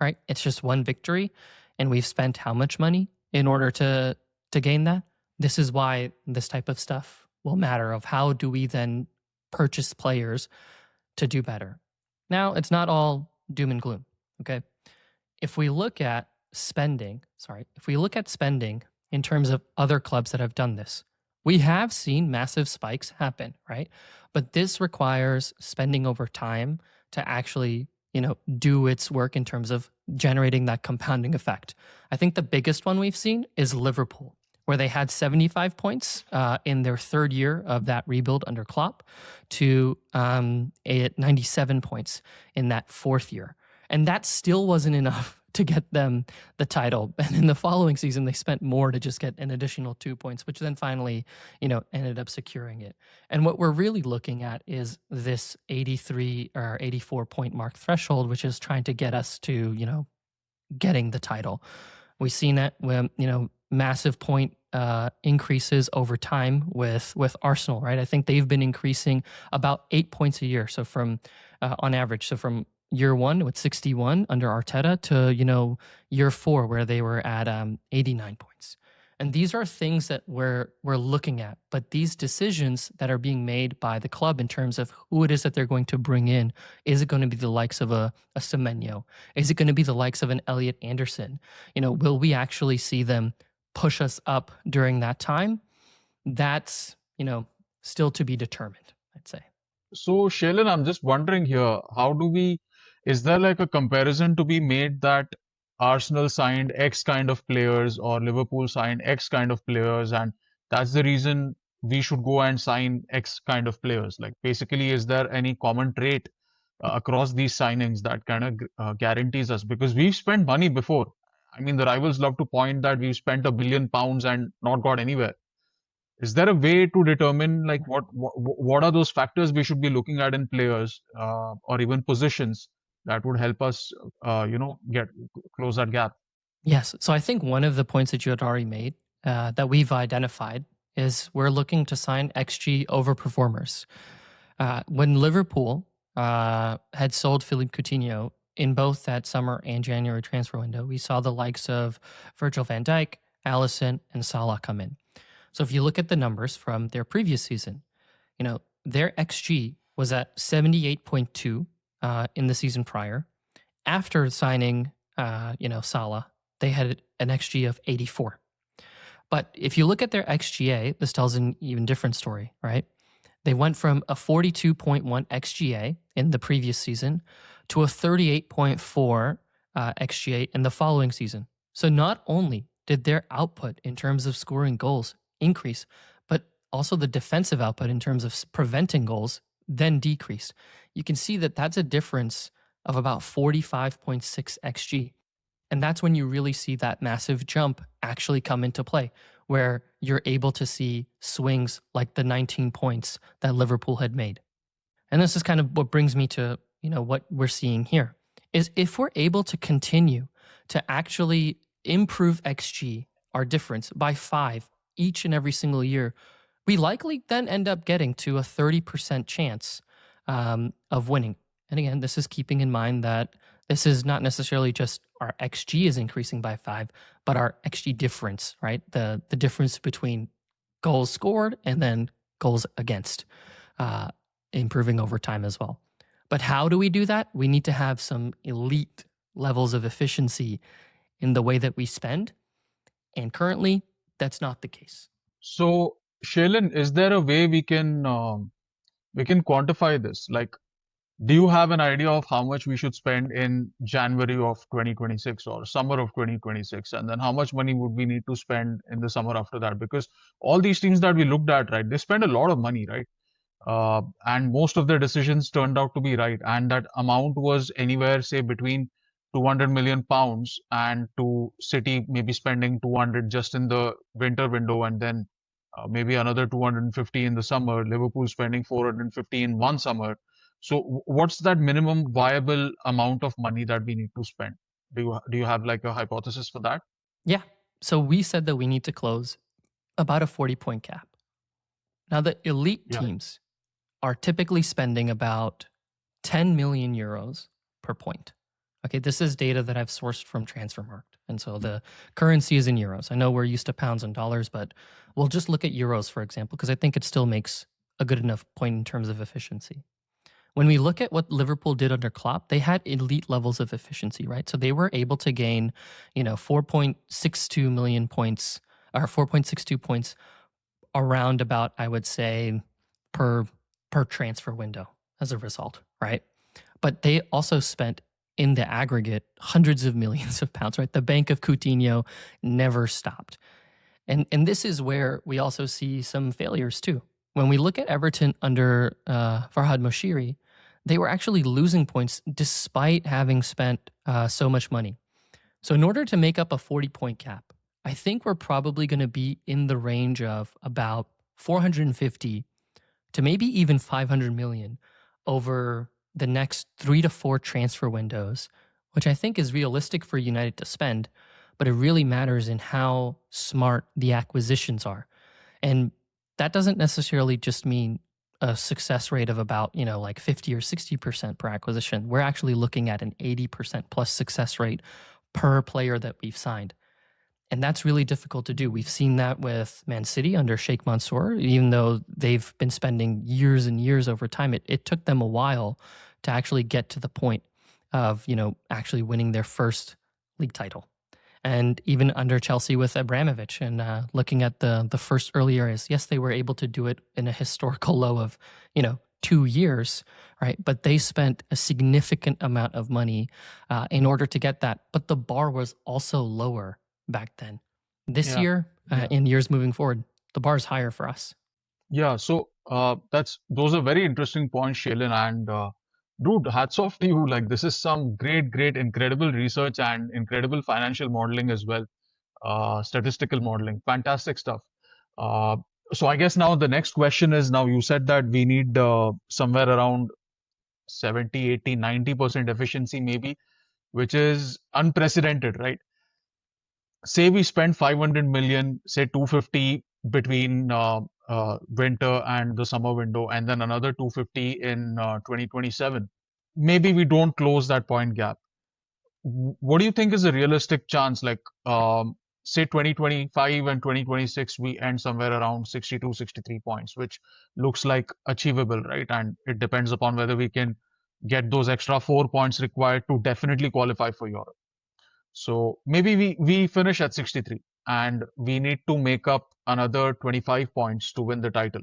right? It's just one victory, and we've spent how much money in order to gain that? This is why this type of stuff will matter, of how do we then purchase players to do better. Now, it's not all doom and gloom, okay? If we look at spending in terms of other clubs that have done this, we have seen massive spikes happen, right? But this requires spending over time to actually, do its work in terms of generating that compounding effect. I think the biggest one we've seen is Liverpool, where they had 75 points in their third year of that rebuild under Klopp, to 97 points in that fourth year. And that still wasn't enough to get them the title. And in the following season, they spent more to just get an additional 2 points, which then finally, ended up securing it. And what we're really looking at is this 83 or 84 point mark threshold, which is trying to get us to, getting the title. We've seen it when, massive point increases over time with Arsenal, right? I think they've been increasing about 8 points a year. So from on average, so from year one with 61 under Arteta to, year four where they were at 89 points. And these are things that we're looking at. But these decisions that are being made by the club in terms of who it is that they're going to bring in, is it going to be the likes of a Semenyo? Is it going to be the likes of an Elliot Anderson? Will we actually see them push us up during that time? That's, still to be determined, I'd say. So, Shailin, I'm just wondering here, is there like a comparison to be made that Arsenal signed X kind of players or Liverpool signed X kind of players, and that's the reason we should go and sign X kind of players? Like, basically, is there any common trait across these signings that kind of guarantees us? Because we've spent money before. I mean, the rivals love to point that we've spent £1 billion and not got anywhere. Is there a way to determine like what are those factors we should be looking at in players or even positions that would help us, get close that gap? Yes. So I think one of the points that you had already made that we've identified is we're looking to sign XG overperformers. When Liverpool had sold Philippe Coutinho in both that summer and January transfer window, we saw the likes of Virgil van Dijk, Alisson, and Salah come in. So if you look at the numbers from their previous season, their XG was at 78.2 in the season prior. After signing, Salah, they had an XG of 84. But if you look at their XGA, this tells an even different story, right? They went from a 42.1 XGA in the previous season to a 38.4 XGA in the following season. So not only did their output in terms of scoring goals increase, but also the defensive output in terms of preventing goals then decreased. You can see that that's a difference of about 45.6 XG. And that's when you really see that massive jump actually come into play, where you're able to see swings like the 19 points that Liverpool had made. And this is kind of what brings me to, what we're seeing here, is if we're able to continue to actually improve XG, our difference, by 5 each and every single year, we likely then end up getting to a 30% chance of winning. And again, this is keeping in mind that this is not necessarily just our XG is increasing by 5, but our XG difference, right? The difference between goals scored and then goals against, improving over time as well. But how do we do that? We need to have some elite levels of efficiency in the way that we spend. And currently, that's not the case. So, Shailin, is there a way we can quantify this? Like, do you have an idea of how much we should spend in January of 2026 or summer of 2026? And then how much money would we need to spend in the summer after that? Because all these teams that we looked at, right, they spend a lot of money, right? And most of their decisions turned out to be right. And that amount was anywhere, say, between £200 million and to City maybe spending 200 just in the winter window, and then maybe another 250 in the summer, Liverpool spending 450 in one summer. So what's that minimum viable amount of money that we need to spend? Do you have like a hypothesis for that? Yeah. So we said that we need to close about a 40-point cap. Now, the elite teams are typically spending about 10 million euros per point. Okay, this is data that I've sourced from Transfermarkt. And so the currency is in euros. I know we're used to pounds and dollars, but we'll just look at euros, for example, because I think it still makes a good enough point in terms of efficiency. When we look at what Liverpool did under Klopp, they had elite levels of efficiency, right? So they were able to gain, 4.62 million points or 4.62 points around about, I would say, per transfer window as a result, right? But they also spent in the aggregate hundreds of millions of pounds, right? The Bank of Coutinho never stopped. And this is where we also see some failures too. When we look at Everton under Farhad Moshiri, they were actually losing points despite having spent so much money. So in order to make up a 40-point gap, I think we're probably going to be in the range of about 450 to maybe even 500 million over the next 3 to 4 transfer windows, which I think is realistic for United to spend, but it really matters in how smart the acquisitions are. And that doesn't necessarily just mean a success rate of about, like 50 or 60% per acquisition. We're actually looking at an 80% plus success rate per player that we've signed. And that's really difficult to do. We've seen that with Man City under Sheikh Mansour, even though they've been spending years and years over time. It took them a while to actually get to the point of, actually winning their first league title. And even under Chelsea with Abramovich and looking at the first early areas, yes, they were able to do it in a historical low of, 2 years, right? But they spent a significant amount of money in order to get that. But the bar was also lower back then. This year, in years moving forward, the bar is higher for us. Yeah, so those are very interesting points, Shailin, and dude, hats off to you. Like this is some great, incredible research and incredible financial modeling as well. Statistical modeling, fantastic stuff. Uh, so I guess now the next question is, now you said that we need somewhere around 70, 80, 90% efficiency maybe, which is unprecedented, right? Say we spend 500 million, say 250 between winter and the summer window, and then another 250 in 2027. Maybe we don't close that point gap. What do you think is a realistic chance? Like, say 2025 and 2026, we end somewhere around 62, 63 points, which looks like achievable, right? And it depends upon whether we can get those extra 4 points required to definitely qualify for Europe. So maybe we finish at 63 and we need to make up another 25 points to win the title.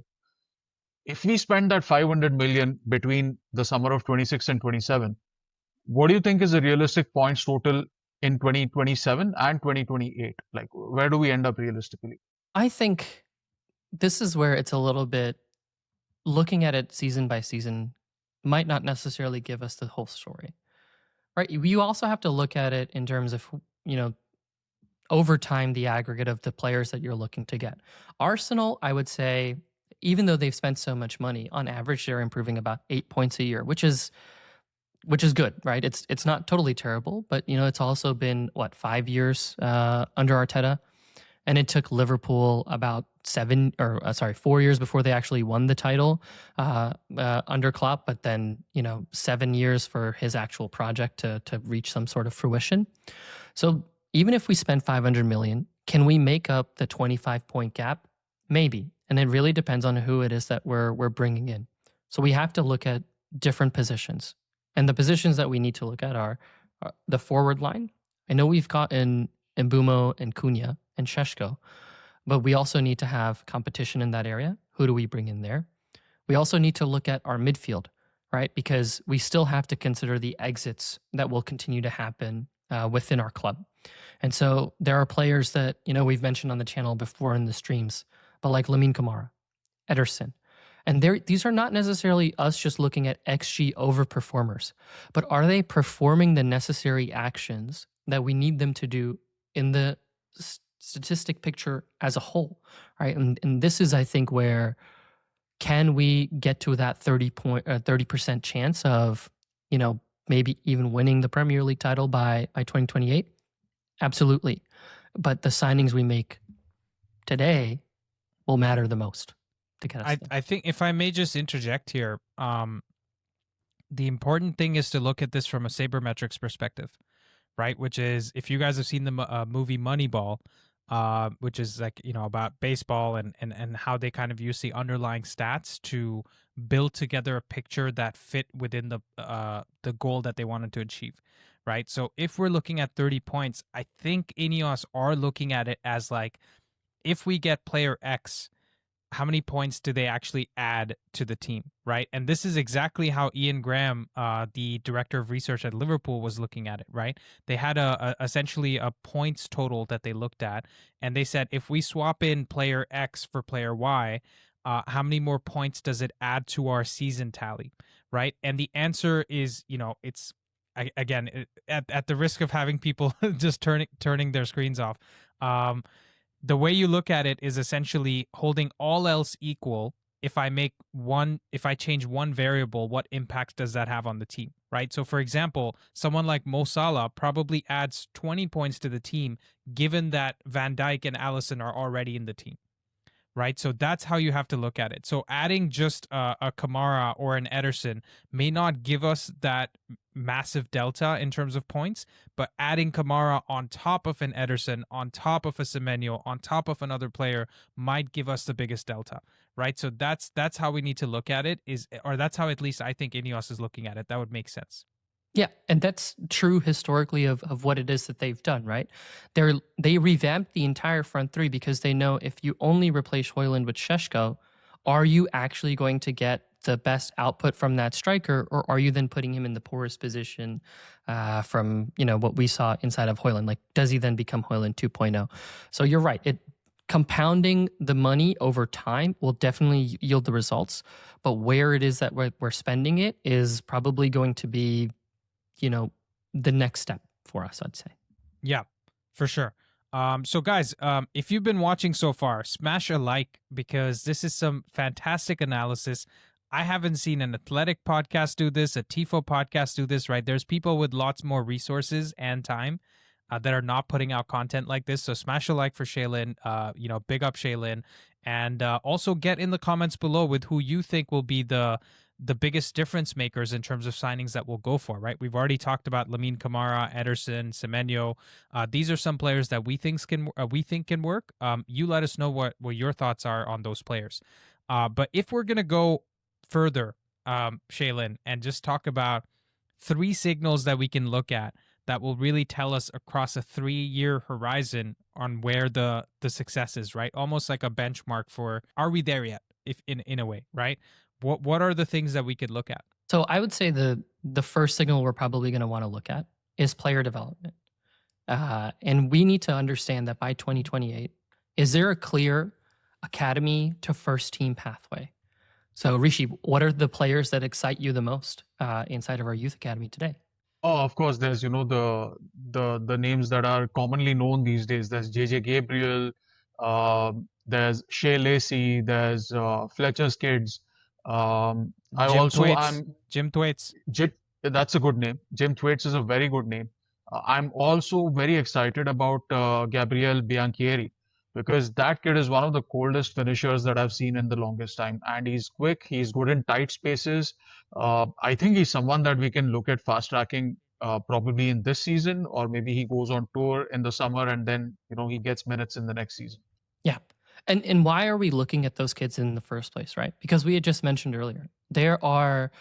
If we spend that 500 million between the summer of 26 and 27, what do you think is a realistic points total in 2027 and 2028? Like, where do we end up realistically? I think this is where it's a little bit looking at it season by season might not necessarily give us the whole story, right? You also have to look at it in terms of, over time, the aggregate of the players that you're looking to get. Arsenal, I would say, even though they've spent so much money, on average, they're improving about 8 points a year, which is good, right? It's not totally terrible, but it's also been 5 years under Arteta, and it took Liverpool about 4 years before they actually won the title under Klopp, but then 7 years for his actual project to reach some sort of fruition. So even if we spend 500 million, can we make up the 25-point gap? Maybe, and it really depends on who it is that we're bringing in. So we have to look at different positions. And the positions that we need to look at are the forward line. I know we've gotten Mbumo and Cunha and Šeško, but we also need to have competition in that area. Who do we bring in there? We also need to look at our midfield, right? Because we still have to consider the exits that will continue to happen within our club. And so there are players that, we've mentioned on the channel before in the streams, but like Lamine Camara, Ederson. And these are not necessarily us just looking at XG overperformers, but are they performing the necessary actions that we need them to do in the statistic picture as a whole, right? And this is, I think, where can we get to that 30% chance of, maybe even winning the Premier League title by 2028? Absolutely. But the signings we make today will matter the most to get us there. I think if I may just interject here, the important thing is to look at this from a sabermetrics perspective, right? Which is, if you guys have seen the movie Moneyball, which is like, about baseball and how they kind of use the underlying stats to build together a picture that fit within the goal that they wanted to achieve, right? So if we're looking at 30 points, I think INEOS are looking at it as like, if we get player X, how many points do they actually add to the team, right? And this is exactly how Ian Graham, the director of research at Liverpool, was looking at it, right? They had essentially a points total that they looked at, and they said, if we swap in player X for player Y, how many more points does it add to our season tally, right? And the answer is, it's, again, at the risk of having people just turning their screens off, the way you look at it is essentially holding all else equal. If I change one variable, what impact does that have on the team, right? So for example, someone like Mo Salah probably adds 20 points to the team, given that Van Dijk and Alisson are already in the team, right? So that's how you have to look at it. So adding just a Kamara or an Ederson may not give us that massive delta in terms of points, but adding Kamara on top of an Ederson, on top of a Semenyo, on top of another player might give us the biggest delta, right? So that's how we need to look at it, or that's how at least I think INEOS is looking at it. That would make sense. Yeah, and that's true historically of what it is that they've done, right? They revamped the entire front three because they know if you only replace Højlund with Šeško, are you actually going to get the best output from that striker, or are you then putting him in the poorest position from what we saw inside of Højlund? Like, does he then become Højlund 2.0? So you're right. Compounding the money over time will definitely yield the results, but where it is that we're spending it is probably going to be the next step for us, I'd say. Yeah, for sure. So guys, if you've been watching so far, smash a like, because this is some fantastic analysis. I haven't seen an athletic podcast do this, a TIFO podcast do this, right? There's people with lots more resources and time that are not putting out content like this. So smash a like for Shailin, big up Shailin, and also get in the comments below with who you think will be the biggest difference makers in terms of signings that we'll go for, right? We've already talked about Lamine Camara, Ederson, Semenyo. These are some players that we think can work. You let us know what your thoughts are on those players. But if we're going to go further, Shailin, and just talk about 3 signals that we can look at that will really tell us across a 3-year horizon on where the success is, right? Almost like a benchmark for, are we there yet? If in a way, right? What are the things that we could look at? So I would say the first signal we're probably going to want to look at is player development. And we need to understand that by 2028, is there a clear academy to first team pathway? So Rishi, what are the players that excite you the most inside of our youth academy today? Oh, of course, there's the names that are commonly known these days. There's JJ Gabriel, there's Shea Lacey, there's Fletcher's kids. Jim Thwaites. That's a good name. Jim Thwaites is a very good name. I'm also very excited about Gabriel Bianchieri, because that kid is one of the coldest finishers that I've seen in the longest time. And he's quick, he's good in tight spaces. I think he's someone that we can look at fast tracking probably in this season, or maybe he goes on tour in the summer and then he gets minutes in the next season. Yeah. And why are we looking at those kids in the first place, right? Because we had just mentioned earlier, there are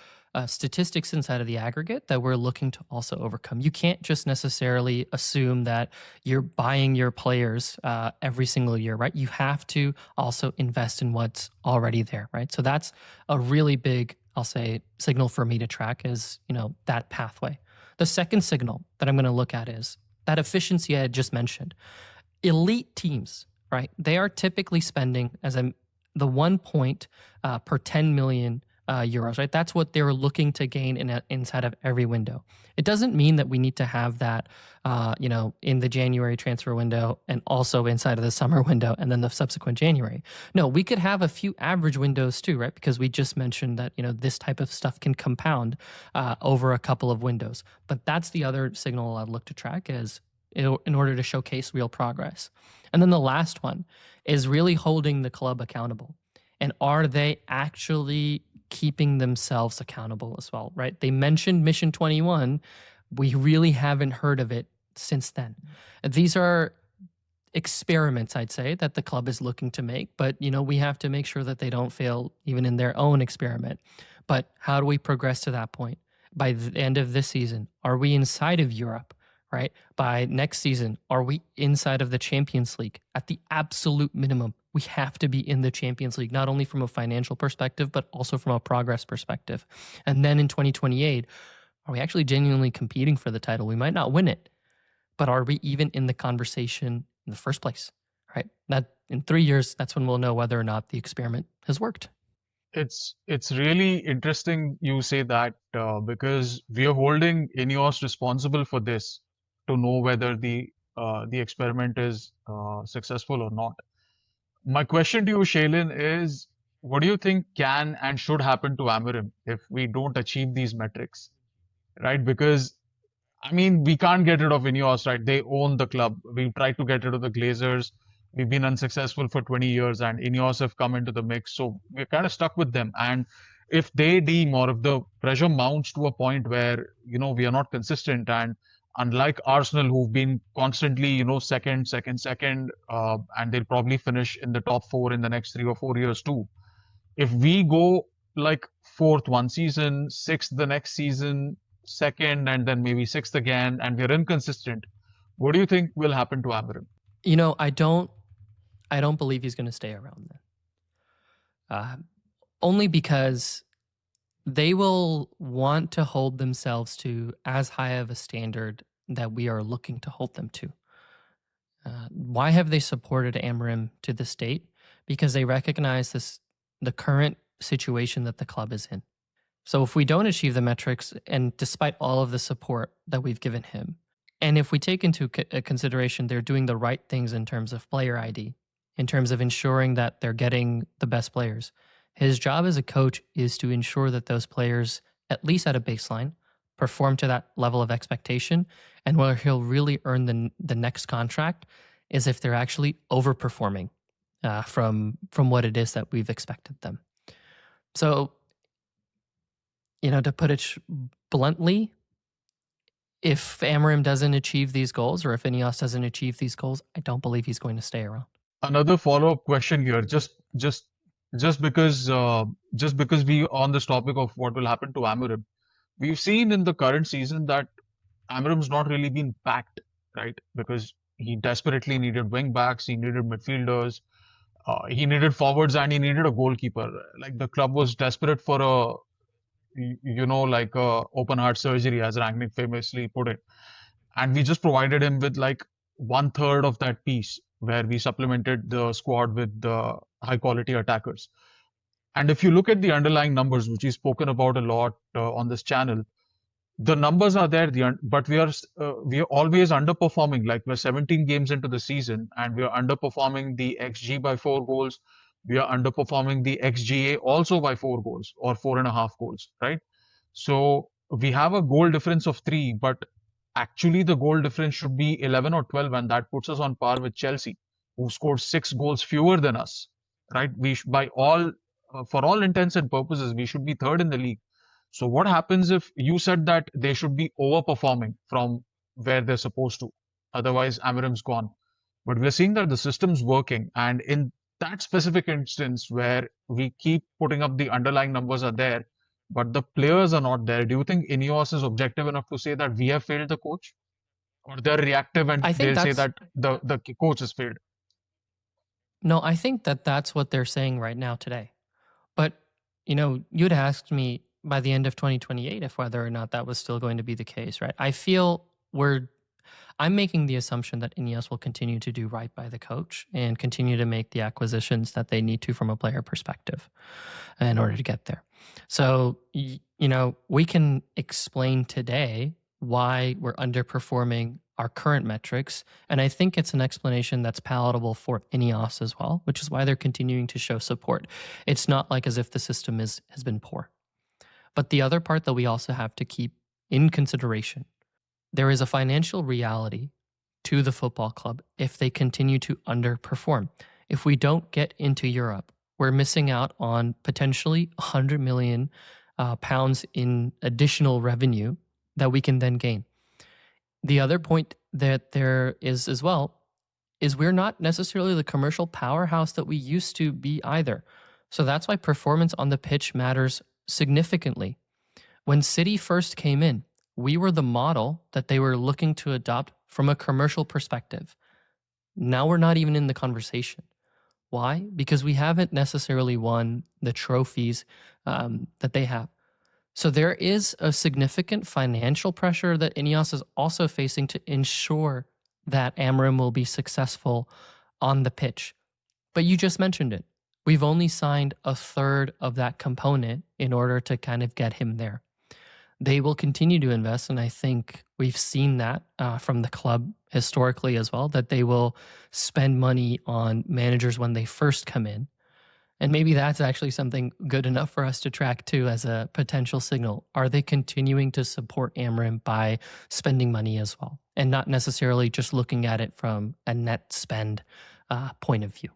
statistics inside of the aggregate that we're looking to also overcome. You can't just necessarily assume that you're buying your players every single year, right? You have to also invest in what's already there, right? So that's a really big, I'll say, signal for me to track is, that pathway. The second signal that I'm going to look at is that efficiency I had just mentioned. Elite teams, right? They are typically spending the 1 point per 10 million euros, right? That's what they're looking to gain inside of every window. It doesn't mean that we need to have that, in the January transfer window and also inside of the summer window and then the subsequent January. No, we could have a few average windows too, right? Because we just mentioned that, this type of stuff can compound over a couple of windows. But that's the other signal I'd look to track is in order to showcase real progress. And then the last one is really holding the club accountable. And are they actually keeping themselves accountable as well, right? They mentioned Mission 21. We really haven't heard of it since then. These are experiments, I'd say, that the club is looking to make, but we have to make sure that they don't fail even in their own experiment. But how do we progress to that point? By the end of this season, are we inside of Europe, right? By next season, are we inside of the Champions League? At the absolute minimum, we have to be in the Champions League, not only from a financial perspective, but also from a progress perspective. And then in 2028, are we actually genuinely competing for the title? We might not win it, but are we even in the conversation in the first place, right? That in 3 years, that's when we'll know whether or not the experiment has worked. It's really interesting you say that because we are holding INEOS responsible for this to know whether the experiment is successful or not. My question to you, Shailin, is what do you think can and should happen to Amorim if we don't achieve these metrics, right? Because I mean, we can't get rid of INEOS, right? They own the club. We've tried to get rid of the Glazers. We've been unsuccessful for 20 years, and INEOS have come into the mix. So we're kind of stuck with them. And if they deem or if the pressure mounts to a point where, we are not consistent, and unlike Arsenal, who've been constantly, second, and they'll probably finish in the top four in the next 3 or 4 years too. If we go like fourth one season, sixth the next season, second, and then maybe sixth again, and we're inconsistent, what do you think will happen to Amorim? I don't believe he's going to stay around then. Only because they will want to hold themselves to as high of a standard that we are looking to hold them to. Why have they supported Amorim to this date? Because they recognize the current situation that the club is in. So if we don't achieve the metrics, and despite all of the support that we've given him, and if we take into consideration they're doing the right things in terms of player ID, in terms of ensuring that they're getting the best players, his job as a coach is to ensure that those players, at least at a baseline, perform to that level of expectation. And where he'll really earn the next contract is if they're actually overperforming from what it is that we've expected them. So, to put it bluntly, if Amorim doesn't achieve these goals, or if INEOS doesn't achieve these goals, I don't believe he's going to stay around. Another follow-up question here, just because we on this topic of what will happen to Amorim, we've seen in the current season that Amorim's not really been backed, right? Because he desperately needed wing backs, he needed midfielders, he needed forwards, and he needed a goalkeeper. Like the club was desperate for like open heart surgery, as Rangnick famously put it. And we just provided him with like 1/3 of that piece, where we supplemented the squad with the high quality attackers. And if you look at the underlying numbers, which we've spoken about a lot on this channel, the numbers are there, but we are always underperforming. Like we're 17 games into the season, and we are underperforming the XG by 4 goals. We are underperforming the XGA also by 4 goals or 4.5 goals, right? So we have a goal difference of 3, but actually the goal difference should be 11 or 12, and that puts us on par with Chelsea, who scored 6 goals fewer than us, right? For all intents and purposes, we should be third in the league. So what happens if you said that they should be overperforming from where they're supposed to? Otherwise, Amorim's gone. But we're seeing that the system's working, and in that specific instance where we keep putting up the underlying numbers are there, but the players are not there, do you think INEOS is objective enough to say that we have failed the coach? Or they're reactive and they say that the coach has failed? No, I think that's what they're saying right now today. But, you'd asked me by the end of 2028 if whether or not that was still going to be the case, right? I feel I'm making the assumption that INEOS will continue to do right by the coach and continue to make the acquisitions that they need to from a player perspective in order to get there. So, we can explain today why we're underperforming our current metrics. And I think it's an explanation that's palatable for INEOS as well, which is why they're continuing to show support. It's not like as if the system has been poor. But the other part that we also have to keep in consideration, there is a financial reality to the football club if they continue to underperform. If we don't get into Europe, we're missing out on potentially 100 million pounds in additional revenue that we can then gain. The other point that there is as well is we're not necessarily the commercial powerhouse that we used to be either. So that's why performance on the pitch matters significantly. When City first came in, we were the model that they were looking to adopt from a commercial perspective. Now we're not even in the conversation. Why? Because we haven't necessarily won the trophies that they have. So there is a significant financial pressure that INEOS is also facing to ensure that Amorim will be successful on the pitch. But you just mentioned it. We've only signed a third of that component in order to kind of get him there. They will continue to invest, and I think we've seen that from the club historically as well, that they will spend money on managers when they first come in. And maybe that's actually something good enough for us to track too as a potential signal. Are they continuing to support Amorim by spending money as well, and not necessarily just looking at it from a net spend point of view?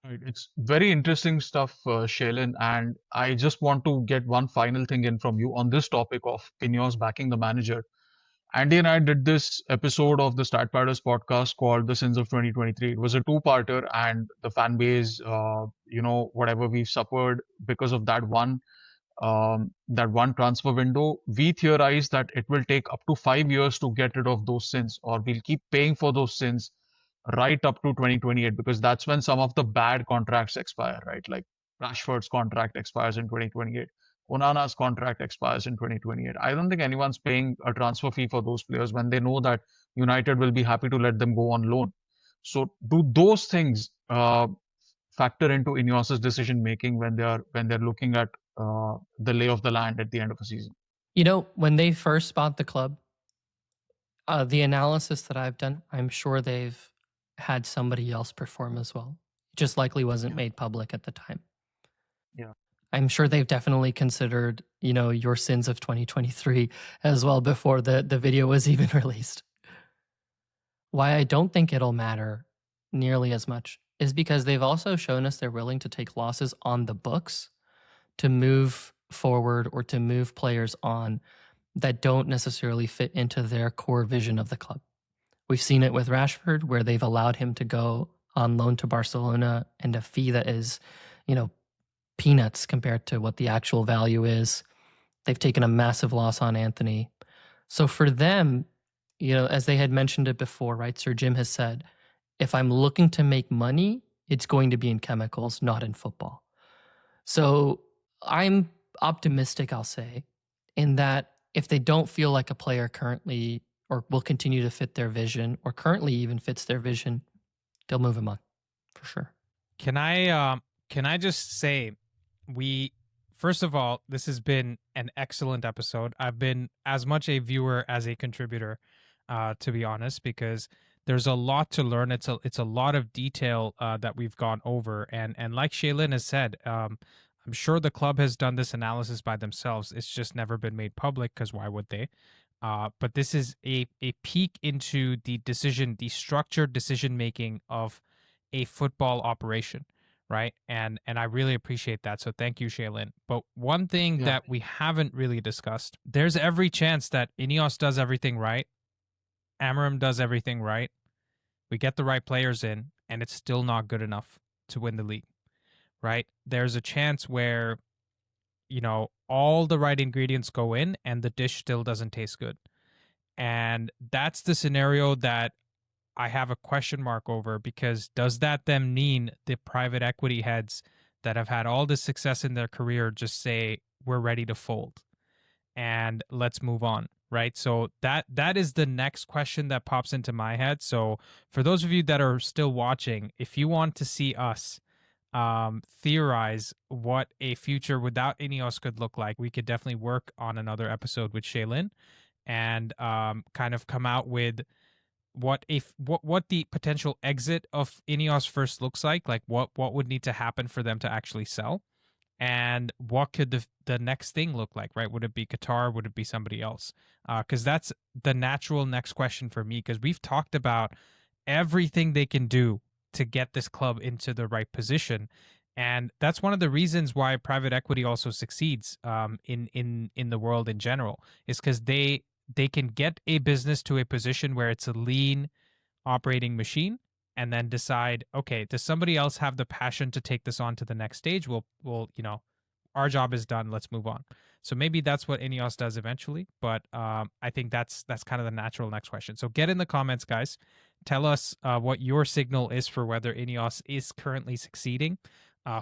Right. It's very interesting stuff, Shailin, and I just want to get one final thing in from you on this topic of INEOS backing the manager. Andy and I did this episode of the Stat Paradise podcast called The Sins of 2023. It was a two-parter, and the fan base, whatever we've suffered because of that one transfer window, we theorize that it will take up to 5 years to get rid of those sins, or we'll keep paying for those sins right up to 2028, because that's when some of the bad contracts expire, right? Like Rashford's contract expires in 2028. Onana's contract expires in 2028. I don't think anyone's paying a transfer fee for those players when they know that United will be happy to let them go on loan. So do those things factor into INEOS's decision making when they're looking at the lay of the land at the end of a season? You know, when they first bought the club, the analysis that I've done, I'm sure they've had somebody else perform as well. It just likely wasn't made public at the time. Yeah. I'm sure they've definitely considered, your sins of 2023 as well before the video was even released. Why I don't think it'll matter nearly as much is because they've also shown us they're willing to take losses on the books to move forward or to move players on that don't necessarily fit into their core vision of the club. We've seen it with Rashford, where they've allowed him to go on loan to Barcelona and a fee that is, peanuts compared to what the actual value is. They've taken a massive loss on Anthony. So for them, as they had mentioned it before, right? Sir Jim has said, if I'm looking to make money, it's going to be in chemicals, not in football. So I'm optimistic, I'll say, in that if they don't feel like a player currently or will continue to fit their vision or currently even fits their vision, they'll move him on for sure. Can I just say, first of all, this has been an excellent episode. I've been as much a viewer as a contributor, to be honest, because there's a lot to learn. It's a lot of detail that we've gone over, and like Shailin has said, I'm sure the club has done this analysis by themselves. It's just never been made public, because why would they? But this is a peek into the structured decision making of a football operation, right? And I really appreciate that. So thank you, Shailin. But one thing that we haven't really discussed, there's every chance that INEOS does everything right, Amorim does everything right, we get the right players in, and it's still not good enough to win the league, right? There's a chance where, all the right ingredients go in and the dish still doesn't taste good. And that's the scenario that I have a question mark over, because does that then mean the private equity heads that have had all this success in their career just say, we're ready to fold and let's move on, right? So that is the next question that pops into my head. So for those of you that are still watching, if you want to see us theorize what a future without INEOS could look like, we could definitely work on another episode with Shailin and kind of come out with what the potential exit of INEOS first looks like what would need to happen for them to actually sell, and what could the next thing look like, right? Would it be Qatar? Would it be somebody else? Because that's the natural next question for me, because we've talked about everything they can do to get this club into the right position. And that's one of the reasons why private equity also succeeds in the world in general, is because they can get a business to a position where it's a lean operating machine, and then decide, okay, does somebody else have the passion to take this on to the next stage? We'll our job is done. Let's move on. So maybe that's what INEOS does eventually. But I think that's kind of the natural next question. So get in the comments, guys. Tell us what your signal is for whether INEOS is currently succeeding,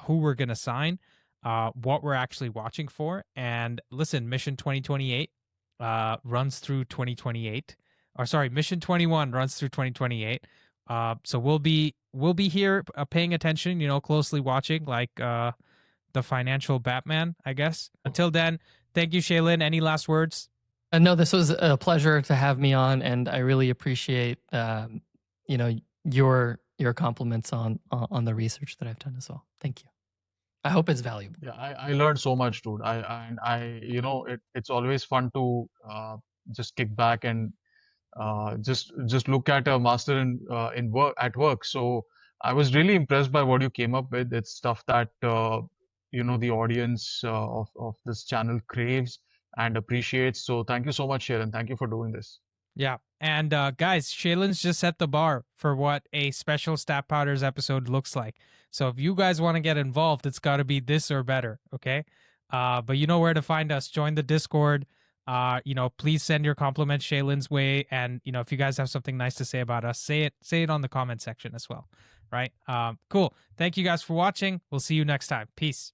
who we're going to sign, what we're actually watching for. And listen, Mission 2028 runs through 2028. Or sorry, Mission 21 runs through 2028. So we'll be here paying attention, closely watching, like the financial Batman, I guess. Until then, thank you, Shailin. Any last words? No, this was a pleasure to have me on, and I really appreciate your compliments on the research that I've done as well. Thank you. I hope it's valuable. Yeah, I learned so much, dude. It's always fun to just kick back and just look at a master in work at work. So I was really impressed by what you came up with. It's stuff that the audience of this channel craves and appreciates. So thank you so much, Sharon. Thank you for doing this. Yeah. And guys, Shailin's just set the bar for what a special Stat Powders episode looks like. So if you guys want to get involved, it's got to be this or better, okay? But you know where to find us. Join the Discord. Please send your compliments Shailin's way. And, if you guys have something nice to say about us, say it on the comment section as well, right? Cool. Thank you guys for watching. We'll see you next time. Peace.